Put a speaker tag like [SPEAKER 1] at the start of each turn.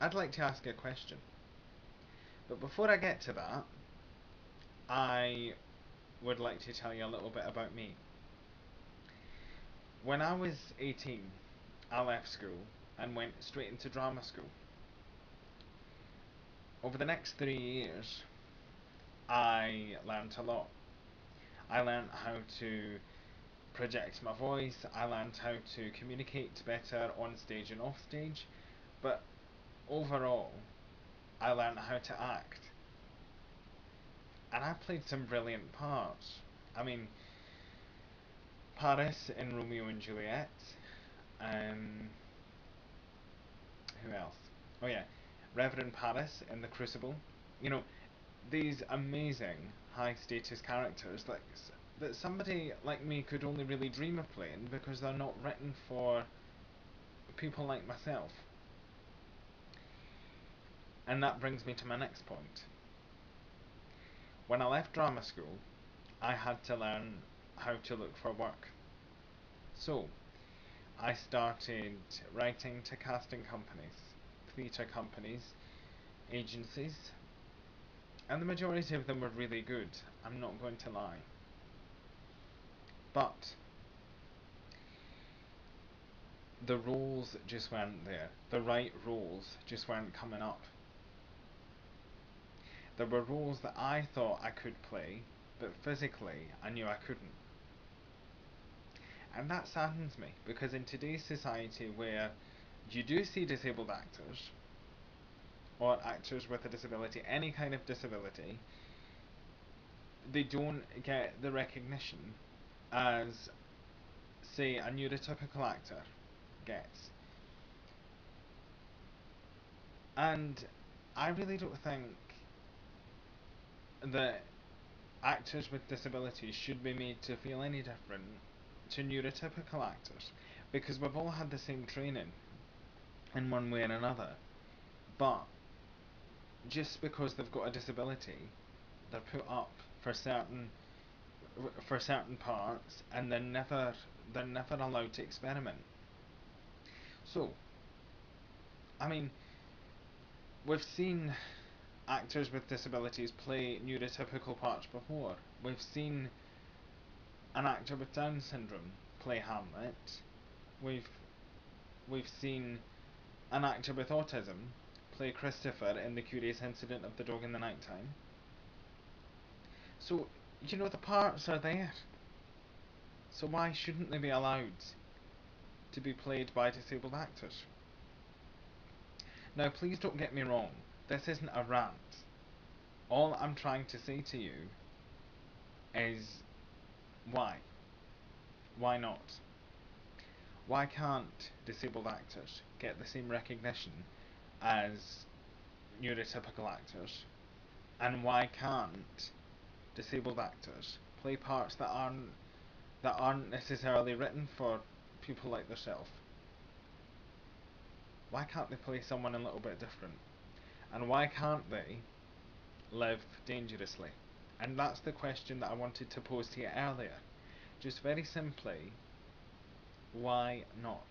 [SPEAKER 1] I'd like to ask a question. But before I get to that, I would like to tell you a little bit about me. When I was 18, I left school and went straight into drama school. Over the next 3 years, I learned a lot. I learned how to project my voice, I learned how to communicate better on stage and off stage, but overall, I learned how to act. And I played some brilliant parts. I mean, Paris in Romeo and Juliet. Um, who else? Oh yeah, Reverend Paris in The Crucible. You know, these amazing high status characters that somebody like me could only really dream of playing because they're not written for people like myself. And that brings me to my next point. When I left drama school, I had to learn how to look for work. So, I started writing to casting companies, theatre companies, agencies, and the majority of them were really good, I'm not going to lie. But the roles just weren't there. The right roles just weren't coming up. There were roles that I thought I could play, but physically I knew I couldn't. And that saddens me because in today's society where you do see disabled actors, or actors with a disability, any kind of disability, they don't get the recognition as, say, a neurotypical actor gets. And I really don't think that actors with disabilities should be made to feel any different to neurotypical actors because we've all had the same training in one way or another. But just because they've got a disability, they're put up for certain parts, and they're never allowed to experiment. So, I mean, we've seen actors with disabilities play neurotypical parts before. We've seen an actor with Down syndrome play Hamlet. We've we've seen an actor with autism play Christopher in The Curious Incident of the Dog in the Nighttime. So, the parts are there. So why shouldn't they be allowed to be played by disabled actors? Now, please don't get me wrong. This isn't a rant. All I'm trying to say to you is why? Why not? Why can't disabled actors get the same recognition as neurotypical actors? And why can't disabled actors play parts that aren't necessarily written for people like themselves? Why can't they play someone a little bit different? And why can't they live dangerously? And that's the question that I wanted to pose to you earlier. Just very simply, why not?